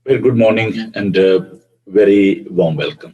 Very good morning and very warm welcome.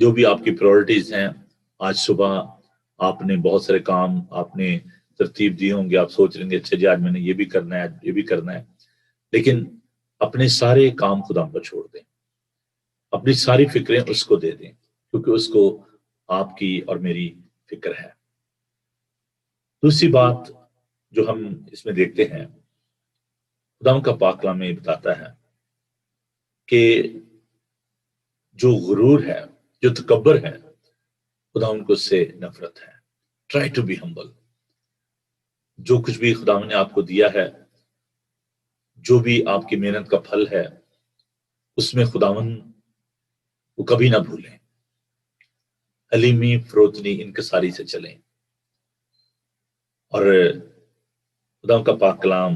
جو بھی آپ کی پرائورٹیز ہیں، آج صبح آپ نے بہت سارے کام آپ نے ترتیب دیے ہوں گے، آپ سوچ رہیں گے اچھا جی آج میں نے یہ بھی کرنا ہے، یہ بھی کرنا ہے، لیکن اپنے سارے کام خدا پر چھوڑ دیں، اپنی ساری فکریں اس کو دے دیں، کیونکہ اس کو آپ کی اور میری فکر ہے۔ دوسری بات جو ہم اس میں دیکھتے ہیں، خدا کا پاک کلام میں بتاتا ہے کہ جو غرور ہے، جو تکبر ہے، خدا ان کو اس سے نفرت ہے۔ Try to be humble. جو کچھ بھی خدا نے آپ کو دیا ہے، جو بھی آپ کی محنت کا پھل ہے، اس میں خداون کو کبھی نہ بھولیں، حلیمی، فروتنی، انکساری سے چلیں۔ اور خدا کا پاک کلام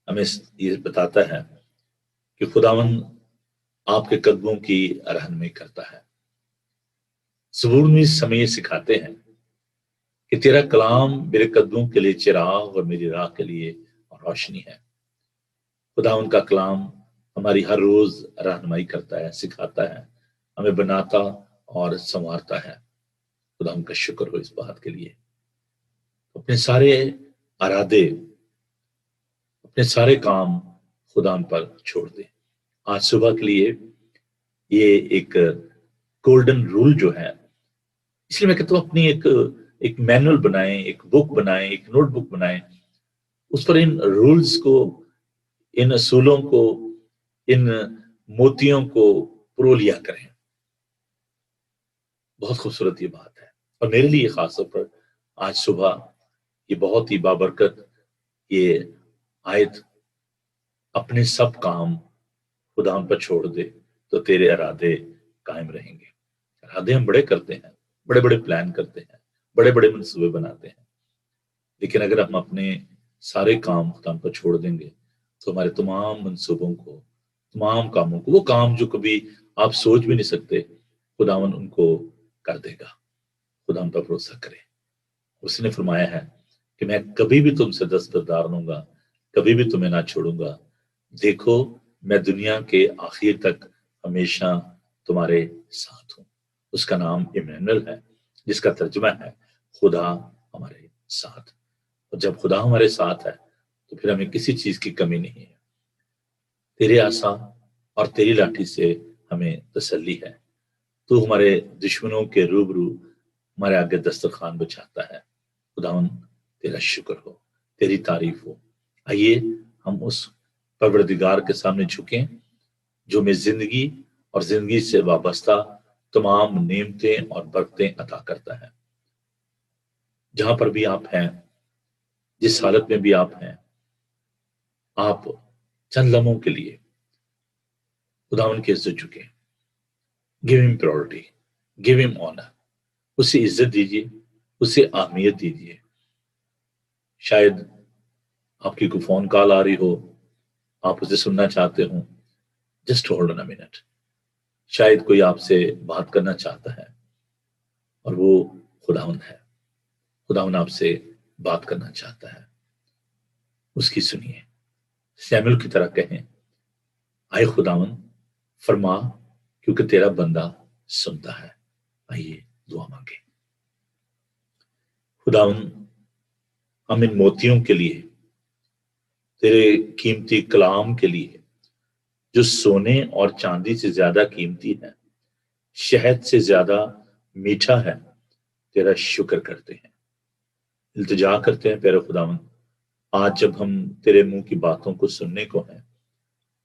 ہمیں یہ بتاتا ہے کہ خداون آپ کے قدموں کی رہنمائی کرتا ہے۔ زبور میں ہمیں یہ سکھاتے ہیں کہ تیرا کلام میرے قدموں کے لیے چراغ اور میری راہ کے لیے روشنی ہے۔ خداون کا کلام ہماری ہر روز رہنمائی کرتا ہے، سکھاتا ہے، ہمیں بناتا اور سنوارتا ہے۔ خدا ان کا شکر ہو اس بات کے لیے۔ اپنے سارے ارادے، اپنے سارے کام خدا پر چھوڑ دیں۔ آج صبح کے لیے یہ ایک گولڈن رول جو ہے، اس لیے میں کہتا ہوں اپنی ایک مینول بنائیں، ایک بک بنائیں، ایک نوٹ بک بنائیں، اس پر ان رولز کو، ان اصولوں کو، ان موتیوں کو پرو لیا کریں۔ بہت خوبصورت یہ بات ہے، اور میرے لیے خاص طور پر آج صبح یہ بہت ہی بابرکت یہ آیت، اپنے سب کام خدا پر چھوڑ دے تو تیرے ارادے قائم رہیں گے۔ ارادے ہم بڑے کرتے ہیں، بڑے بڑے پلان کرتے ہیں، بڑے بڑے منصوبے بناتے ہیں، لیکن اگر ہم اپنے سارے کام خدا پر چھوڑ دیں گے تو ہمارے تمام منصوبوں کو، تمام کاموں کو، وہ کام جو کبھی آپ سوچ بھی نہیں سکتے، خداون ان کو کر دے گا۔ خدا پر بھروسہ کرے۔ اس نے فرمایا ہے کہ میں کبھی بھی تم سے دستبردار رہوں گا، کبھی بھی تمہیں نہ چھوڑوں گا، دیکھو میں دنیا کے آخر تک ہمیشہ تمہارے ساتھ ہوں۔ اس کا نام ایمانویل ہے، جس کا ترجمہ ہے خدا ہمارے ساتھ۔ اور جب خدا ہمارے ساتھ ہے تو پھر ہمیں کسی چیز کی کمی نہیں ہے۔ تیرے عصا اور تیری لاٹھی سے ہمیں تسلی ہے۔ تو ہمارے دشمنوں کے روبرو ہمارے آگے دسترخوان بچھاتا ہے۔ خداون تیرا شکر ہو، تیری تعریف ہو۔ آئیے ہم اس پروردگار کے سامنے جھکیں جو میں زندگی اور زندگی سے وابستہ تمام نعمتیں اور برکتیں عطا کرتا ہے۔ جہاں پر بھی آپ ہیں، جس حالت میں بھی آپ ہیں، آپ چند لمحوں کے لیے خداون کے عزت جھکیں۔ Give him priority, give him honor. اسے عزت دیجیے، اسے اہمیت دیجیے۔ شاید آپ کی کوئی فون کال آ رہی ہو، آپ اسے سننا چاہتے ہوں، just hold on a minute. شاید کوئی آپ سے بات کرنا چاہتا ہے اور وہ خداون ہے، خداون آپ سے بات کرنا چاہتا ہے، اس کی سنیے۔ سیموئیل کی طرح کہیں، آئے خداون فرما، کیونکہ تیرا بندہ سنتا ہے۔ آئیے دعا مانگے۔ خداون ہم ان موتیوں کے لیے، تیرے قیمتی کلام کے لیے جو سونے اور چاندی سے زیادہ قیمتی ہے، شہد سے زیادہ میٹھا ہے، تیرا شکر کرتے ہیں، التجا کرتے ہیں پیارے خداون۔ آج جب ہم تیرے منہ کی باتوں کو سننے کو ہیں،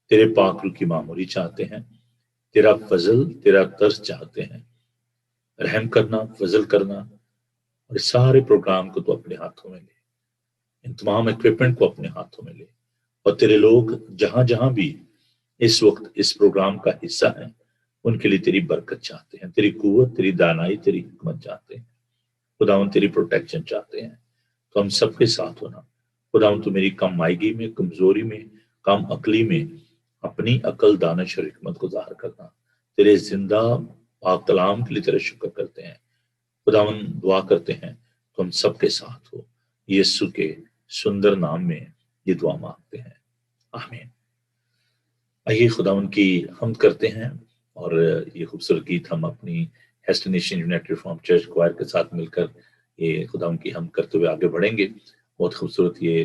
تیرے پاک روح کی معموری چاہتے ہیں، تیرا فضل، تیرا ترس چاہتے ہیں، رحم کرنا، فضل کرنا، اور اس سارے پروگرام کو تو اپنے ہاتھوں میں لے، ان تمام ایکوپمنٹ کو اپنے ہاتھوں میں لے، اور تیرے لوگ جہاں جہاں بھی اس وقت اس پروگرام کا حصہ ہیں، ان کے لیے تیری برکت چاہتے ہیں، تیری قوت، تیری دانائی، تیری حکمت چاہتے ہیں۔ خداون تیری پروٹیکشن چاہتے ہیں، تو ہم سب کے ساتھ ہونا۔ خداون تو میری کم مائیگی میں، کمزوری میں، کم عقلی میں اپنی عقل، دانش اور حکمت کو ظاہر کرنا۔ تیرے زندہ پاک کلام کے لیے تیرا شکر کرتے ہیں۔ خداون دعا کرتے ہیں تو ہم سب کے ساتھ ہو، یسوع کے سندر نام میں یہ دعا مانگتے ہیں، آمین۔ آئیے خداون کی حمد کرتے ہیں اور یہ خوبصورت گیت ہم اپنی ہیسٹینیشن یونائٹڈ ریفارم چرچ کوائر کے ساتھ مل کر یہ خدا کی ہم کرتے ہوئے آگے بڑھیں گے۔ بہت خوبصورت یہ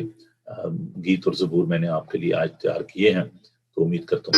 گیت اور زبور میں نے آپ کے لیے آج تیار کیے ہیں، تو امید کرتا ہوں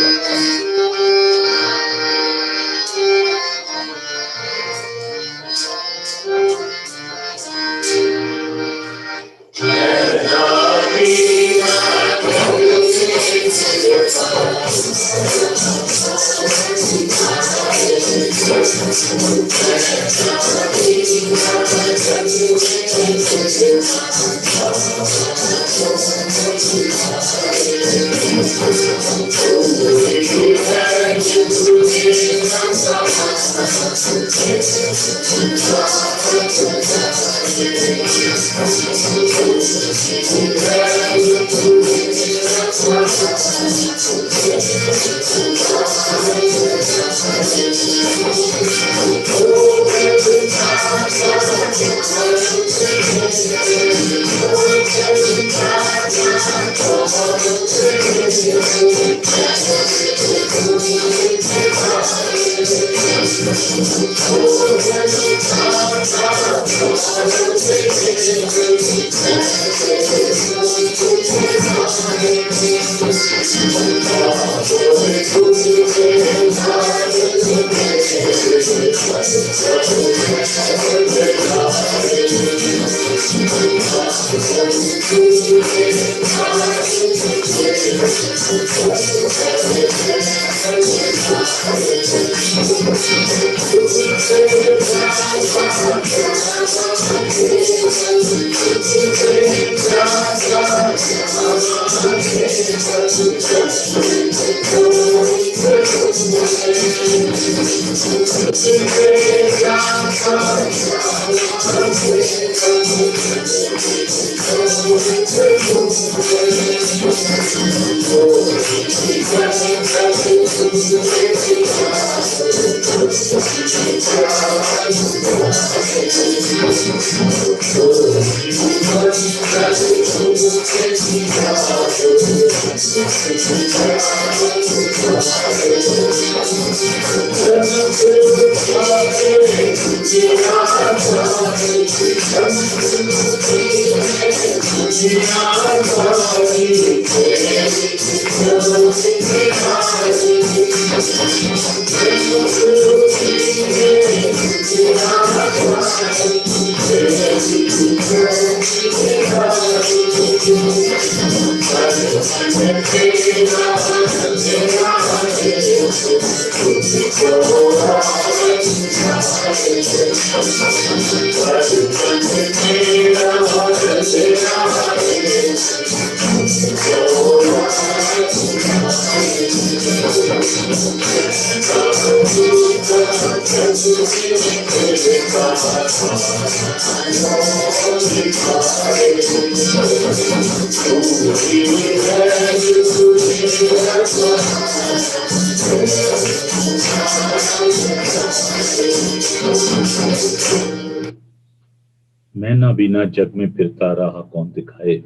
میں نہ بینا جگ میں پھرتا رہا کون دکھائے،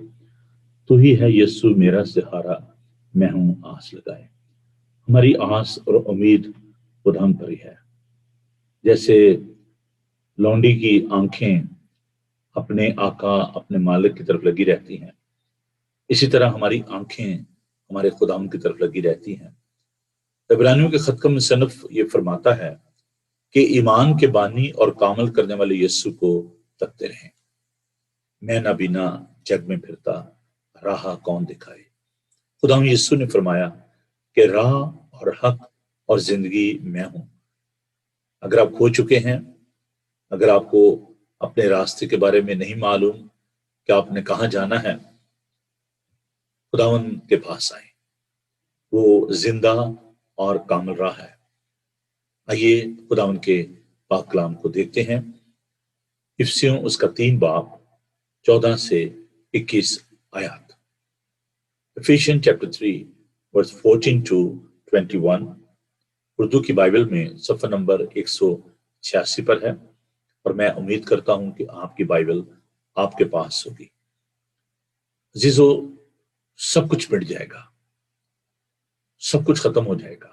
تو ہی ہے یسوع میرا سہارا، میں ہوں آس لگائے۔ ہماری آس اور امید خدا پر ہی ہے۔ جیسے لونڈی کی آنکھیں اپنے آقا اپنے مالک کی طرف لگی رہتی ہیں، اسی طرح ہماری آنکھیں ہمارے خدا کی طرف لگی رہتی ہیں۔ عبرانیوں کے خط کا مصنف یہ فرماتا ہے کہ ایمان کے بانی اور کامل کرنے والے یسوع کو تکتے رہیں۔ میں نہ بینا جگ میں پھرتا راہ کون دکھائے۔ خدا یسوع نے فرمایا کہ راہ اور حق اور زندگی میں ہوں۔ اگر آپ کھو چکے ہیں، اگر آپ کو اپنے راستے کے بارے میں نہیں معلوم کہ آپ نے کہاں جانا ہے، خداوند کے پاس آئیں، وہ زندہ اور کامل راہ ہے۔ آئیے خداوند کے پاک کلام کو دیکھتے ہیں۔ افسیوں اس کا 3 باب 14 سے 21 آیات۔ Ephesians chapter 3 verse 14 to 21 Urdu کی بائبل میں صفحہ نمبر 186 پر ہے، اور میں امید کرتا ہوں کہ آپ کی بائبل آپ کے پاس ہوگی۔ عزیزو، سب کچھ مٹ جائے گا، سب کچھ ختم ہو جائے گا،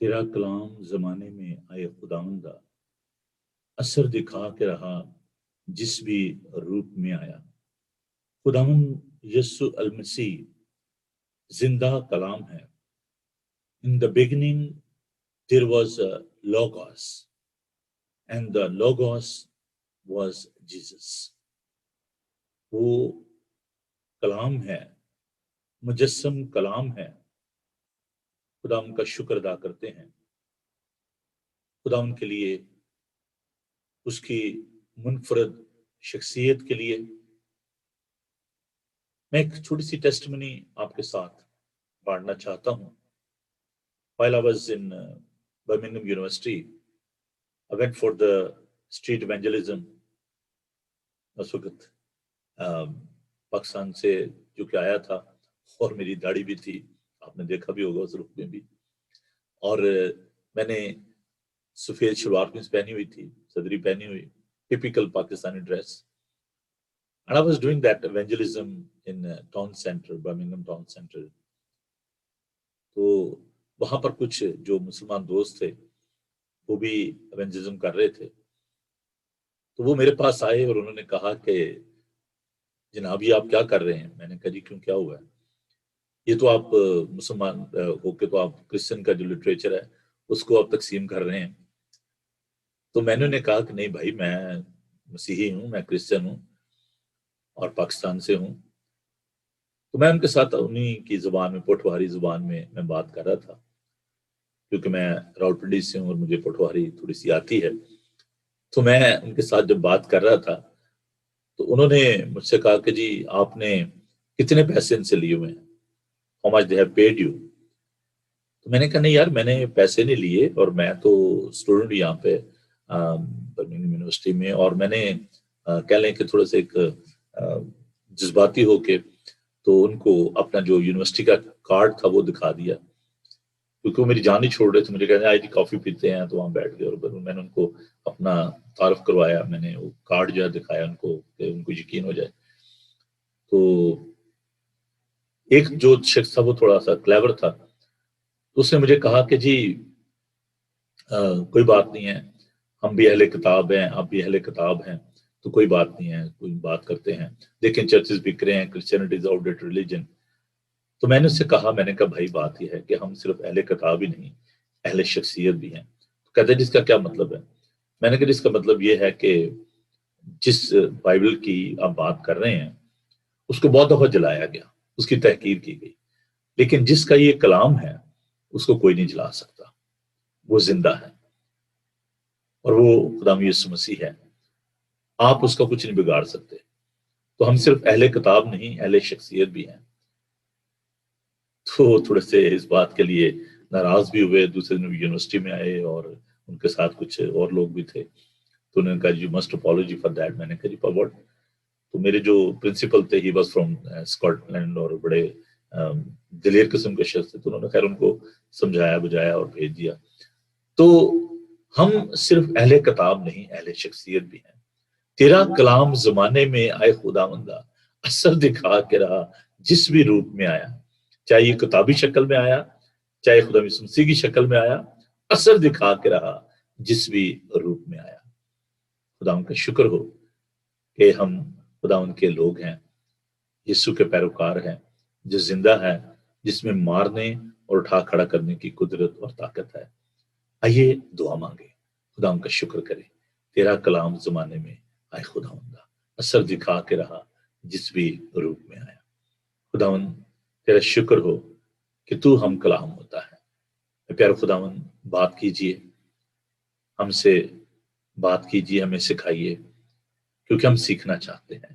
تیرا کلام زمانے میں آئے خداوندہ، اثر دکھا کے رہا جس بھی روپ میں آیا۔ خداوند یسوع المسیح زندہ کلام ہے۔ In the beginning there was a logos and the logos was Jesus۔ وہ کلام ہے، مجسم کلام ہے۔ خدا ان کا شکر ادا کرتے ہیں، خدا ان کے لیے، اس کی منفرد شخصیت کے لیے۔ میں ایک چھوٹی سی ٹیسٹمنی آپ کے ساتھ بانٹنا چاہتا ہوں۔ While I was in Birmingham University, I went for the street evangelism۔ اس وقت پاکستان سے جو کہ آیا تھا، اور میری داڑھی بھی تھی، آپ نے دیکھا بھی ہوگا اس رخ میں بھی، اور میں نے سفید شلوار قمیض پہنی ہوئی تھی، صدری پہنی ہوئی، typical Pakistani dress. And I was doing that evangelism in town center, Birmingham town center۔ تو وہاں پر کچھ جو مسلمان دوست تھے وہ بھی ایونجلزم کر رہے تھے، تو وہ میرے پاس آئے اور انہوں نے کہا کہ جناب یہ آپ کیا کر رہے ہیں؟ میں نے کہا جی کیوں، کیا ہوا ہے؟ یہ تو آپ مسلمان ہو کے تو آپ کرسچن کا جو لٹریچر ہے اس کو آپ تقسیم کر رہے ہیں۔ تو میں نے کہا کہ نہیں بھائی، میں مسیحی ہوں، میں کرسچن ہوں اور پاکستان سے ہوں۔ تو میں ان کے ساتھ انہی کی زبان میں، پٹواری زبان میں بات کر رہا تھا، کیونکہ میں راولپنڈی سے ہوں اور مجھے پٹواری تھوڑی سی آتی ہے۔ تو میں ان کے ساتھ جب بات کر رہا تھا تو انہوں نے مجھ سے کہا کہ جی آپ نے کتنے پیسے ان سے لیے ہوئے ہیں؟ How much they have paid you؟ تو میں نے کہا نہیں یار، میں نے پیسے نہیں لیے، اور میں تو اسٹوڈنٹ یہاں پہ برمنگھم یونیورسٹی میں، اور میں نے کہہ لیں کہ تھوڑا سا ایک جذباتی ہو کے تو ان کو اپنا جو یونیورسٹی کا کارڈ تھا وہ دکھا دیا، کیونکہ وہ میری جان نہیں چھوڑ رہے تھے. مجھے کہتے ہیں آئی جی کافی پیتے ہیں، تو وہاں بیٹھ گئے اور میں نے ان کو اپنا تعارف کروایا. میں نے وہ کارڈ جو ہے دکھایا ان کو کہ ان کو یقین ہو جائے. تو ایک جو شخص تھا وہ تھوڑا سا کلیور تھا، تو اس نے مجھے کہا کہ جی کوئی بات نہیں ہے، ہم بھی اہل کتاب ہیں، آپ بھی اہل کتاب ہیں، تو کوئی بات نہیں ہے، کوئی بات کرتے ہیں، دیکھیں چرچز بک رہے ہیں، Christianity is out date religion. تو میں نے اس سے کہا، میں نے کہا بھائی بات یہ ہے کہ ہم صرف اہل کتاب ہی نہیں، اہل شخصیت بھی ہیں. تو کہتے ہیں جس کا کیا مطلب ہے؟ میں نے کہا جس کا مطلب یہ ہے کہ جس بائبل کی آپ بات کر رہے ہیں اس کو بہت دفعہ جلایا گیا، اس کی تحقیر کی گئی، لیکن جس کا یہ کلام ہے اس کو کوئی نہیں جلا سکتا، وہ زندہ ہے اور وہ خدا یسوع مسیح ہے. آپ اس کا کچھ نہیں بگاڑ سکتے. تو ہم صرف اہل کتاب نہیں، اہل شخصیت بھی ہیں. تو تھوڑے سے اس بات کے لیے ناراض بھی ہوئے. دوسرے دن یونیورسٹی میں آئے اور ان کے ساتھ کچھ اور لوگ بھی تھے. تو انہوں نے کہا you must apology for that. میں نے کہا جی فار واٹ؟ تو میرے جو پرنسپل تھے he was from Scotland اور بڑے دلیر قسم کے شخص تھے، تو انہوں نے خیر ان کو سمجھایا بجایا اور بھیج دیا. تو ہم صرف اہل کتاب نہیں، اہل شخصیت بھی ہیں. تیرا کلام زمانے میں آئے خدا مندہ، اثر دکھا کے رہا جس بھی روپ میں آیا، چاہے یہ کتابی شکل میں آیا، چاہے خدا یسوع مسیح کی شکل میں آیا، اثر دکھا کے رہا جس بھی روپ میں آیا. خدا ان کا شکر ہو کہ ہم خدا ان کے لوگ ہیں، یسوع کے پیروکار ہیں، جو زندہ ہے، جس میں مارنے اور اٹھا کھڑا کرنے کی قدرت اور طاقت ہے. آئیے دعا مانگے، خدا ان کا شکر کرے. تیرا کلام زمانے میں آئے خدا مندہ، اثر دکھا کے رہا جس بھی روپ میں آیا. خداون تیرا شکر ہو کہ تو ہم کلام ہوتا ہے. پیارے خداون بات کیجئے، ہم سے بات کیجئے، ہمیں سکھائیے، کیونکہ ہم سیکھنا چاہتے ہیں.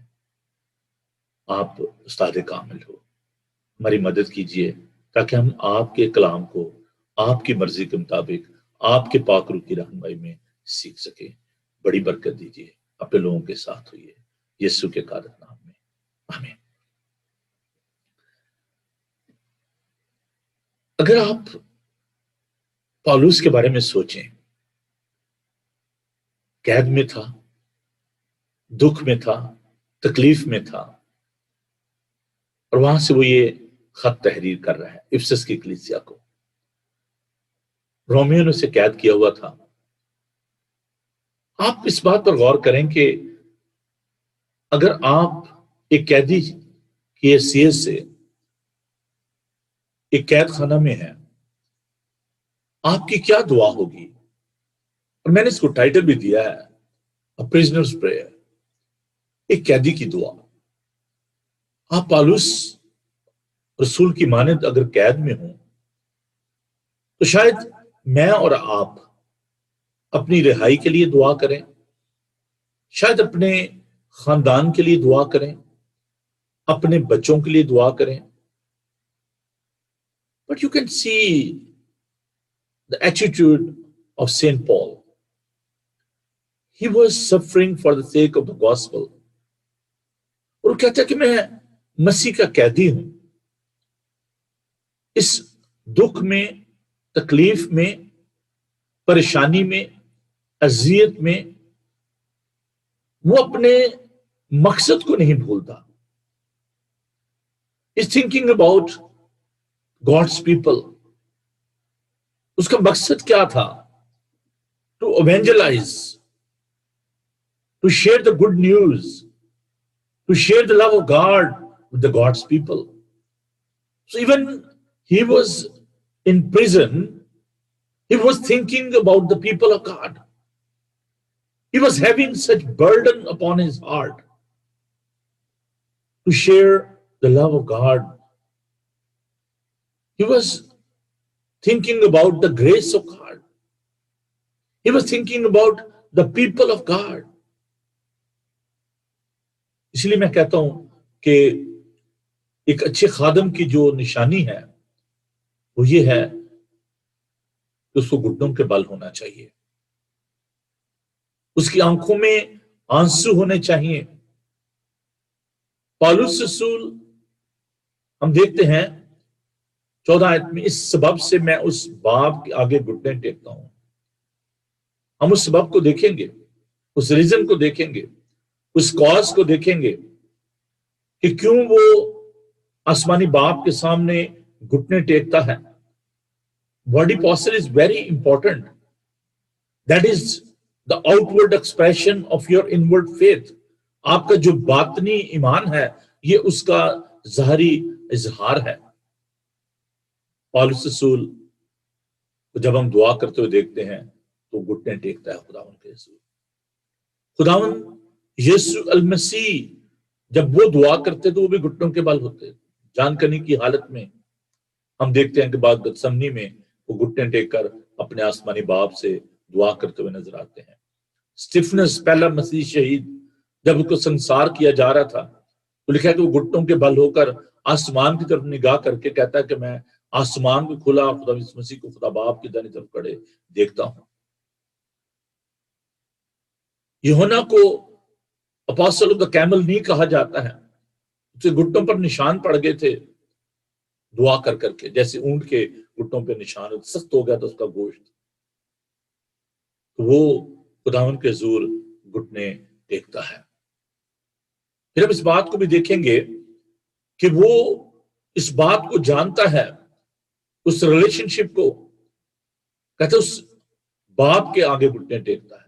آپ استاد کامل ہو، ہماری مدد کیجئے تاکہ ہم آپ کے کلام کو آپ کی مرضی کے مطابق آپ کے پاک روح کی رہنمائی میں سیکھ سکیں. بڑی برکت دیجئے، اپنے لوگوں کے ساتھ ہوئیے، یسوع کے قادر نام میں، آمین. اگر آپ پالوس کے بارے میں سوچیں، قید میں تھا، دکھ میں تھا، تکلیف میں تھا، اور وہاں سے وہ یہ خط تحریر کر رہا ہے افسس کی کلیسیا کو. رومیو نے اسے قید کیا ہوا تھا. آپ اس بات پر غور کریں کہ اگر آپ ایک قیدی کی حیثیت سے ایک قید خانہ میں ہیں، آپ کی کیا دعا ہوگی؟ اور میں نے اس کو ٹائٹل بھی دیا ہے A Prisoner's Prayer، ایک قیدی کی دعا. آپ پالوس رسول کی مانند اگر قید میں ہوں تو شاید میں اور آپ اپنی رہائی کے لیے دعا کریں، شاید اپنے خاندان کے لیے دعا کریں، اپنے بچوں کے لیے دعا کریں. But you can see the attitude of Saint Paul. He was suffering for the sake of the gospel. اور وہ کہتا ہے کہ میں مسیح کا قیدی ہوں. اس دکھ میں، تکلیف میں، پریشانی میں، اذیت میں وہ اپنے مقصد کو نہیں بھولتا. He's thinking about God's people. اس کا مقصد کیا تھا؟ To evangelize, to share the good news, to share the love of God with the God's people. So even he was in prison, he was thinking about the people of God. He was having such burden upon his heart to share the love of God. He was thinking about the grace of God. He was thinking about the people of God. اس لیے میں کہتا ہوں کہ ایک اچھے خادم کی جو نشانی ہے وہ یہ ہے کہ اس کو گھٹنوں کے بل ہونا چاہیے. اس کی آنکھوں میں آنسو ہونے چاہیے۔ پالوس رسول ہم دیکھتے ہیں 14 آیت میں، اس سبب سے میں اس باپ کے آگے گھٹنے ٹیکتا ہوں۔ ہم اس سبب کو دیکھیں گے، اس ریزن کو دیکھیں گے، اس کاز کو دیکھیں گے کہ کیوں وہ آسمانی باپ کے سامنے گھٹنے ٹیکتا ہے۔ Body posture is very important. That is the outward expression of your inward faith. آپ کا جو باطنی ایمان ہے یہ اس کا ظاہری اظہار ہے۔ پالوس رسول جب ہم دعا کرتے ہوئے دیکھتے ہیں تو گھٹنے ٹیکتا ہے خداوند کے رسول۔ خداوند یسوع المسیح جب وہ دعا کرتے تو وہ بھی گھٹنوں کے بل ہوتے، جان کنی کی حالت میں۔ ہم دیکھتے ہیں کہ بعد گتسمنی میں وہ گھٹنے ٹیک کر اپنے آسمانی باپ سے دعا کرتے ہوئے نظر آتے ہیں۔ اسٹیفنس پہلا مسیح شہید جب اس کو سنسار کیا جا رہا تھا تو لکھا ہے کہ وہ گھٹنوں کے بل ہو کر آسمان کی طرف نگاہ کر کے کہتا ہے کہ میں آسمان کو کھلا خدا یسوع مسیح کو خدا باپ کی دائیں طرف کھڑے دیکھتا ہوں۔ یوحنا کو اپوسٹل آف دی کیمل نہیں کہا جاتا ہے، اسے گھٹنوں پر نشان پڑ گئے تھے دعا کر کر کے، جیسے اونٹ کے گھٹنوں پہ نشان سخت ہو گیا تھا اس کا گوشت، وہ خداوند کے حضور گھٹنے ٹیکتا ہے۔ پھر ہم اس بات کو بھی دیکھیں گے کہ وہ اس بات کو جانتا ہے، اس ریلیشن شپ کو، کہتے اس باپ کے آگے گھٹنے ٹیکتا ہے۔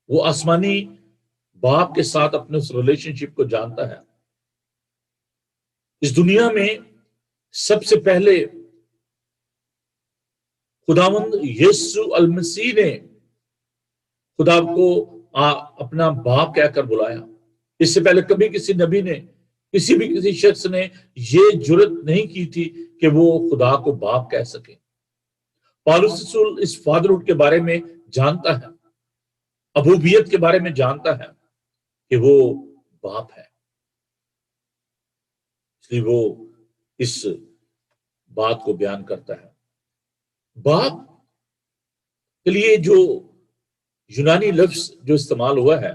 وہ آسمانی باپ کے ساتھ اپنے اس ریلیشن شپ کو جانتا ہے۔ اس دنیا میں سب سے پہلے خداوند یسوع المسیح نے خدا کو اپنا باپ کہہ کر بلایا۔ اس سے پہلے کبھی کسی نبی نے، کسی شخص نے یہ جرت نہیں کی تھی کہ وہ خدا کو باپ کہہ سکے۔ پالوس رسول اس فادرہڈ کے بارے میں جانتا ہے، ابوبیت کے بارے میں جانتا ہے کہ وہ باپ ہے، اس لیے وہ اس بات کو بیان کرتا ہے۔ باپ کے لیے جو یونانی لفظ جو استعمال ہوا ہے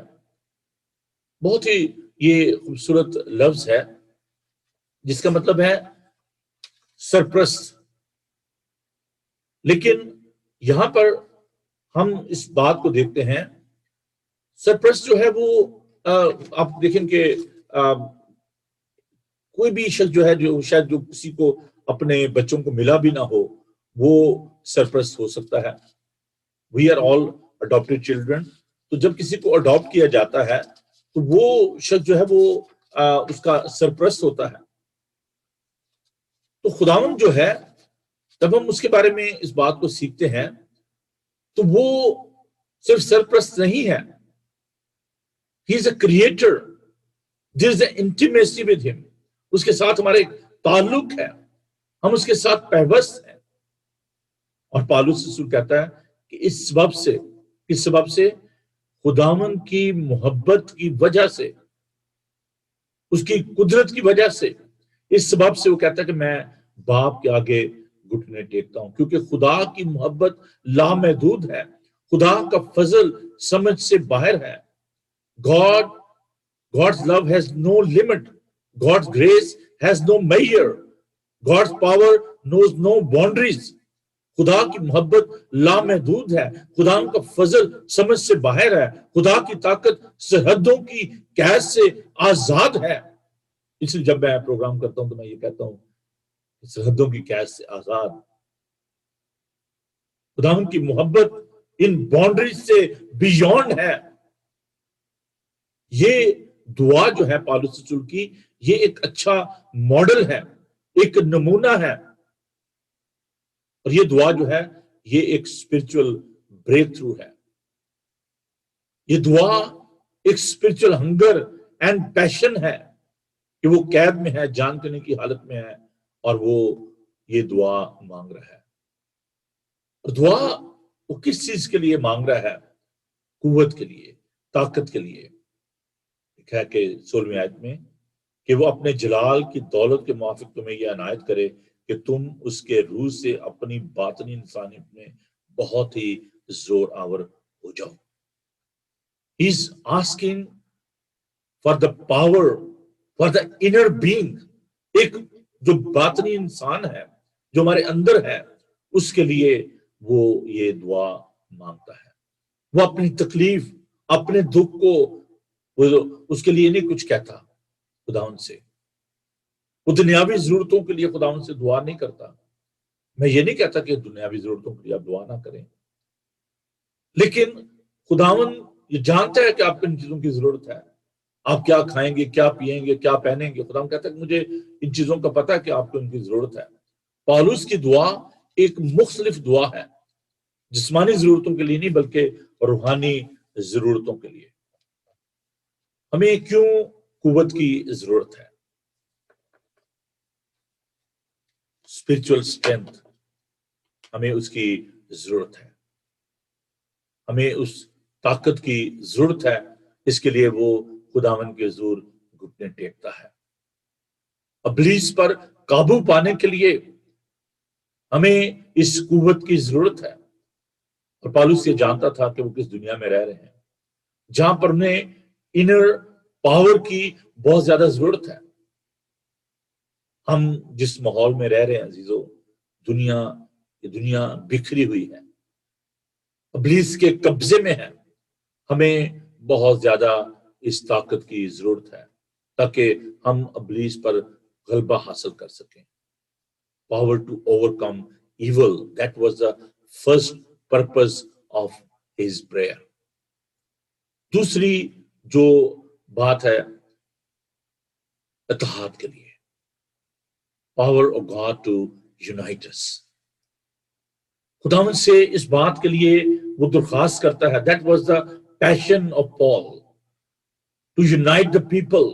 بہت ہی یہ خوبصورت لفظ ہے، جس کا مطلب ہے سرپرست۔ لیکن یہاں پر ہم اس بات کو دیکھتے ہیں، سرپرست جو ہے وہ آپ دیکھیں کہ کوئی بھی شخص جو ہے جو شاید جو کسی کو اپنے بچوں کو ملا بھی نہ ہو وہ سرپرست ہو سکتا ہے۔ We are all adopted children. تو جب کسی کو اڈاپٹ کیا جاتا ہے تو وہ شخص جو ہے وہ اس کا سرپرست ہوتا ہے۔ تو خداوند جو ہے جب ہم اس کے بارے میں اس بات کو سیکھتے ہیں تو وہ صرف سرپرست نہیں ہے، He is a creator. There is an intimacy with him. اس کے ساتھ ہمارا ایک تعلق ہے، ہم اس کے ساتھ پیوست ہیں۔ اور پالوس رسول کہتا ہے کہ اس سبب سے خداوند کی محبت کی وجہ سے، اس کی قدرت کی وجہ سے، اس سبب سے وہ کہتا ہے کہ میں باپ کے آگے گھٹنے ٹیکتا ہوں، کیونکہ خدا کی محبت لامحدود ہے، خدا کا فضل سمجھ سے باہر ہے۔ God's love has no limit. God's grace has no measure. God's power knows no boundaries. خدا کی محبت لامحدود ہے، خدا کا فضل سمجھ سے باہر ہے، خدا کی طاقت سرحدوں کی قید سے آزاد ہے۔ اس لیے جب میں پروگرام کرتا ہوں تو میں یہ کہتا ہوں سرحدوں کی قید سے آزاد۔ خدا کی محبت ان باؤنڈریز سے بیونڈ ہے۔ یہ دعا جو ہے پالوس رسول کی، یہ ایک اچھا ماڈل ہے، ایک نمونہ ہے، اور یہ دعا جو ہے یہ ایک اسپرچل بریک تھرو ہے۔ یہ دعا ایک اسپرچل ہنگر اینڈ پیشن ہے کہ وہ قید میں ہے، جان کرنے کی حالت میں ہے، اور وہ یہ دعا مانگ رہا ہے۔ اور دعا وہ کس چیز کے لیے مانگ رہا ہے؟ قوت کے لیے، طاقت کے لیے۔ لکھا ہے کہ 16ویں آیت میں کہ وہ اپنے جلال کی دولت کے موافق تمہیں یہ عنایت کرے کہ تم اس کے روح سے اپنی باطنی انسانیت میں بہت ہی زور آور ہو جاؤ. He is asking for the power, for the inner being. ایک جو باطنی انسان ہے جو ہمارے اندر ہے اس کے لیے وہ یہ دعا مانگتا ہے. وہ اپنی تکلیف اپنے دکھ کو اس کے لیے نہیں کچھ کہتا خداوند سے. وہ دنیاوی ضرورتوں کے لیے خداوند سے دعا نہیں کرتا. میں یہ نہیں کہتا کہ دنیاوی ضرورتوں کے لیے آپ دعا نہ کریں، لیکن خداوند یہ جانتا ہے کہ آپ کو ان چیزوں کی ضرورت ہے. آپ کیا کھائیں گے، کیا پیئیں گے، کیا پہنیں گے، خداوند کہتا ہے کہ مجھے ان چیزوں کا پتہ ہے کہ آپ کو ان کی ضرورت ہے. پالوس کی دعا ایک مختلف دعا ہے، جسمانی ضرورتوں کے لیے نہیں بلکہ روحانی ضرورتوں کے لیے. ہمیں کیوں قوت کی ضرورت ہے؟ اسپرچل اسٹرینتھ، ہمیں اس کی ضرورت ہے. ہمیں اس طاقت کی ضرورت ہے. اس کے لیے وہ خداوند کے حضور گھٹنے ٹیکتا ہے. ابلیس پر قابو پانے کے لیے ہمیں اس قوت کی ضرورت ہے. اور پالوس یہ جانتا تھا کہ وہ کس دنیا میں رہ رہے ہیں جہاں پر انہیں انر پاور کی بہت زیادہ ضرورت ہے. ہم جس ماحول میں رہ رہے ہیں عزیزو، یہ دنیا بکھری ہوئی ہے، ابلیس کے قبضے میں ہے. ہمیں بہت زیادہ اس طاقت کی ضرورت ہے تاکہ ہم ابلیس پر غلبہ حاصل کر سکیں. Power to overcome evil. That was the first purpose of his prayer. دوسری جو بات ہے اتحاد کے لیے. Power of God to unite us. خداوند سے اس بات کے لیے وہ درخواست کرتا ہے. That was the passion of Paul, to unite the people.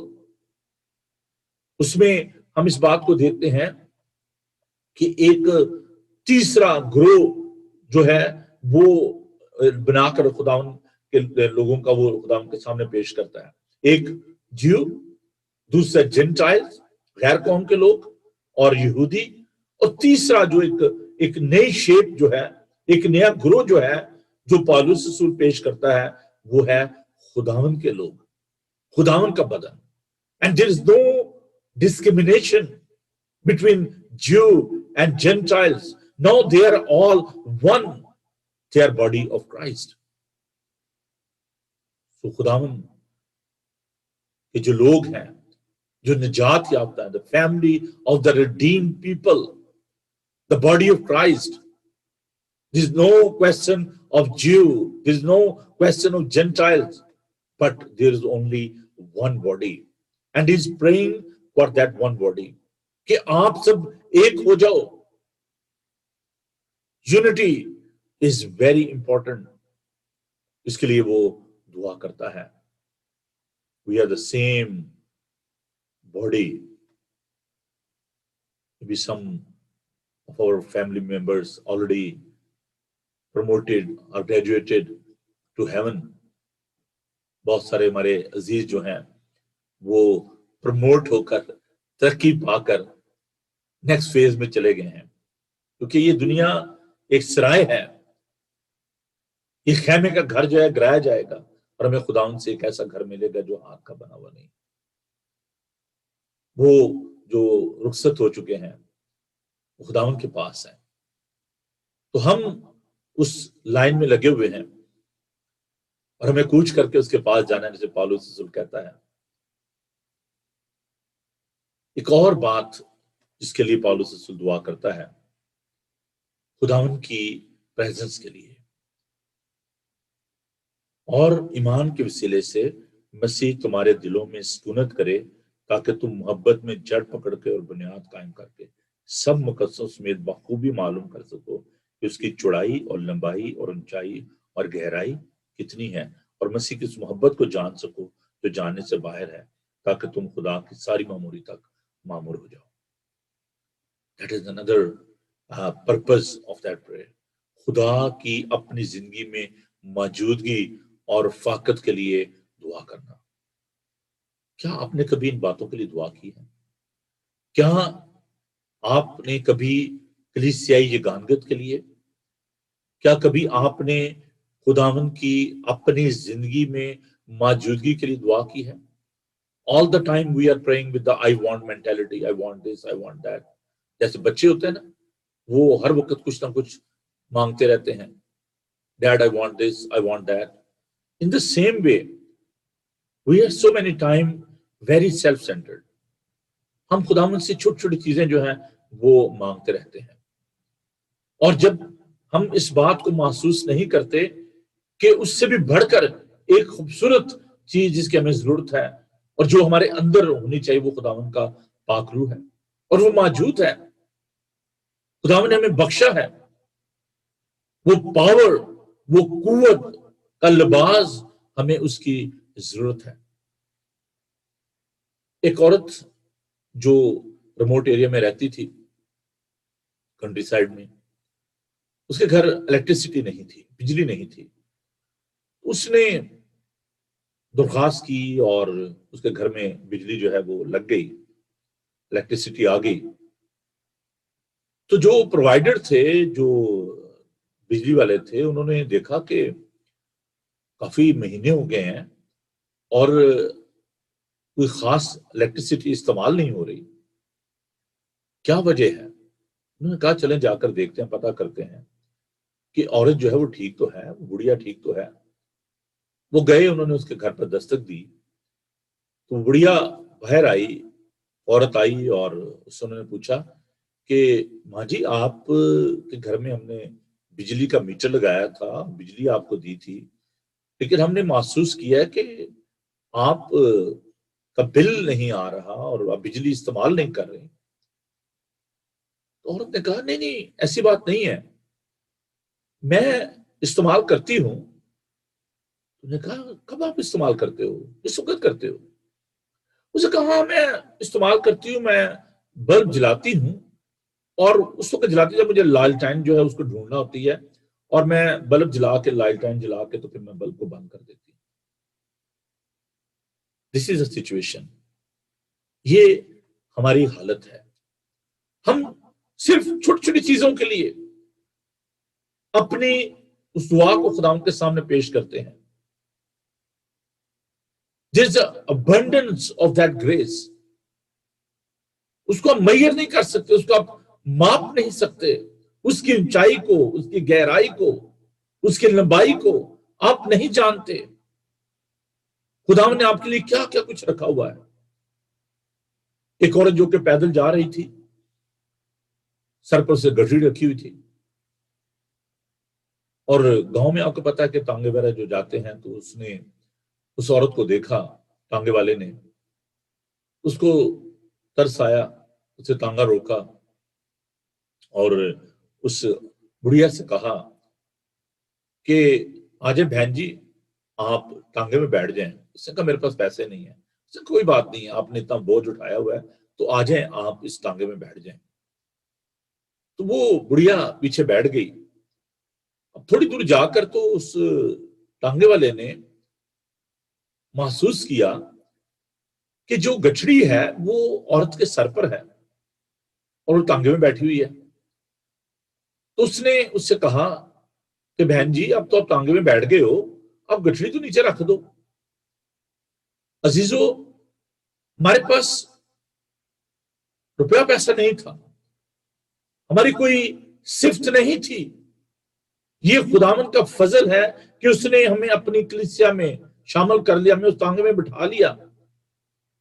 اس میں ہم اس بات کو دیکھتے ہیں کہ ایک تیسرا گروہ جو ہے وہ بنا کر خداوند کے لوگوں کا وہ خداوند کے سامنے پیش کرتا ہے. ایک جیو، دوسرا جینٹائل غیر قوم کے لوگ اور یہودی، اور تیسرا جو ایک نئی شیپ جو ہے، ایک نیا گروہ جو ہے جو پالوس رسول پیش کرتا ہے وہ ہے خداوند کے لوگ، خداوند کا بدن. And there is no discrimination between Jew and Gentiles. No, they are all one. They are body of Christ. So خداوند کے جو لوگ ہیں جو نجات یافتہ ہیں، the family of the redeemed people, the body of Christ. There is no question of Jew, there is no question of Gentiles, but there is only one body. And he is praying for that one body کہ آپ سب ایک ہو جاؤ. Unity is very important. اس کے لیے وہ دعا کرتا ہے. We are the same body. Maybe some of our family members already promoted or graduated to heaven. بہت سارے ہمارے عزیز جو ہیں وہ پروموٹ ہو کر ترقی پا کر نیکسٹ فیز میں چلے گئے ہیں، کیونکہ یہ دنیا ایک سرائے ہے. یہ خیمے کا گھر جو ہے گرایا جائے گا اور ہمیں خداوند سے ایک ایسا گھر ملے گا جو ہاتھ کا بنا ہوا نہیں. وہ جو رخصت ہو چکے ہیں وہ خداوند کے پاس ہیں. تو ہم اس لائن میں لگے ہوئے ہیں اور ہمیں کوچ کر کے اس کے پاس جانا ہے، جسے پالوس رسول کہتا ہے. ایک اور بات جس کے لیے پالوس رسول دعا کرتا ہے، خداوند کی پریزنس کے لیے اور ایمان کے وسیلے سے مسیح تمہارے دلوں میں سکونت کرے تاکہ تم محبت میں جڑ پکڑ کے اور بنیاد قائم کر کے سب مقصدوں سمیت بخوبی معلوم کر سکو کہ اس کی چوڑائی اور لمبائی اور اونچائی اور گہرائی کتنی ہے، اور مسیح کی اس محبت کو جان سکو جو جاننے سے باہر ہے، تاکہ تم خدا کی ساری معموری تک معمور ہو جاؤ. That is another purpose of that prayer. خدا کی اپنی زندگی میں موجودگی اور رفاقت کے لیے دعا کرنا. کیا آپ نے کبھی ان باتوں کے لیے دعا کی ہے؟ کیا آپ نے کبھی کلیسیائی یگانگت کے لیے، کیا کبھی آپ نے خداوند کی اپنی زندگی میں موجودگی کے لیے دعا کی ہے؟ All the time we are praying with the I want mentality. I want this, I want that. جیسے بچے ہوتے ہیں نا، وہ ہر وقت کچھ نہ کچھ مانگتے رہتے ہیں. Dad, I want this, I want that. In the same way, we are so many times very self-centered. ہم خداوند سے چھوٹی چھوٹی چیزیں جو ہیں وہ مانگتے رہتے ہیں، اور جب ہم اس بات کو محسوس نہیں کرتے کہ اس سے بھی بڑھ کر ایک خوبصورت چیز جس کی ہمیں ضرورت ہے اور جو ہمارے اندر ہونی چاہیے، وہ خداوند کا پاک روح ہے، اور وہ موجود ہے. خداوند نے ہمیں بخشا ہے وہ پاور، وہ قوت کا لباس، ہمیں اس کی ضرورت ہے. ایک عورت جو ریموٹ ایریا میں رہتی تھی، کنٹری سائیڈ میں، اس کے گھر الیکٹریسٹی نہیں تھی، بجلی نہیں تھی. اس نے درخواست کی اور اس کے گھر میں بجلی جو ہے وہ لگ گئی، الیکٹریسٹی آ گئی. تو جو پرووائڈر تھے، جو بجلی والے تھے، انہوں نے دیکھا کہ کافی مہینے ہو گئے ہیں اور کوئی خاص الیکٹریسٹی استعمال نہیں ہو رہی، کیا وجہ ہے؟ انہوں نے کہا چلیں جا کر دیکھتے ہیں، پتہ کرتے ہیں کہ عورت جو ہے وہ ٹھیک تو ہے، بڑھیا ٹھیک تو ہے. وہ گئے، انہوں نے اس کے گھر پر دستک دی تو بڑھیا باہر آئی، عورت آئی اور اس سے انہوں نے پوچھا کہ ماں جی، آپ کے گھر میں ہم نے بجلی کا میٹر لگایا تھا، بجلی آپ کو دی تھی، لیکن ہم نے محسوس کیا کہ آپ کا بل نہیں آ رہا اور آپ بجلی استعمال نہیں کر رہے. تو عورت نے کہا نہیں نہیں، ایسی بات نہیں ہے، میں استعمال کرتی ہوں. نے کہا کب آپ استعمال کرتے ہو؟ اس وقت کرتے ہو؟ اسے کہا ہاں میں استعمال کرتی ہوں، میں بلب جلاتی ہوں اور اس وقت جلاتی جب مجھے لالٹین جو ہے اس کو ڈھونڈنا ہوتی ہے، اور میں بلب جلا کے لالٹین جلا کے تو پھر میں بلب کو بند کر دیتی ہوں. دس از اے سچویشن. یہ ہماری حالت ہے. ہم صرف چھوٹی چھوٹی چیزوں کے لیے اپنی اس دعا کو خداوند کے سامنے پیش کرتے ہیں. There's an abundance of that grace. اس کو آپ میئر نہیں کر سکتے، اس کو آپ ماپ نہیں سکتے، اس کی اونچائی کو، اس کی گہرائی کو، اس کی لمبائی کو آپ نہیں جانتے. خداوند نے آپ کے لیے کیا کیا کچھ رکھا ہوا ہے. ایک عورت جو کہ پیدل جا رہی تھی، سر پر سے گٹھڑی رکھی ہوئی تھی، اور گاؤں میں آپ کو پتا ہے کہ تانگے وغیرہ جو جاتے ہیں، تو اس نے اس عورت کو دیکھا، تانگے والے نے اس کو ترس آیا، اسے تانگا روکا اور اس بڑھیا سے کہا کہ آجائیں بہن جی، آپ تانگے میں بیٹھ جائیں. اس نے کہا میرے پاس پیسے نہیں ہیں. اس نے کوئی بات نہیں ہے، آپ نے اتنا بوجھ اٹھایا ہوا ہے تو آ جائیں، آپ اس تانگے میں بیٹھ جائیں. تو وہ بڑھیا پیچھے بیٹھ گئی. اب تھوڑی دور جا کر تو اس تانگے والے نے محسوس کیا کہ جو گٹھڑی ہے وہ عورت کے سر پر ہے اور وہ تانگے میں بیٹھی ہوئی ہے. تو اس نے اس سے کہا کہ بہن جی، اب تو آپ تانگے میں بیٹھ گئے ہو، آپ گٹھڑی تو نیچے رکھ دو. عزیزو، ہمارے پاس روپیہ پیسہ نہیں تھا، ہماری کوئی صفت نہیں تھی. یہ خداوند کا فضل ہے کہ اس نے ہمیں اپنی کلیسیا میں شامل کر لیا، ہمیں اس تانگے میں بٹھا لیا.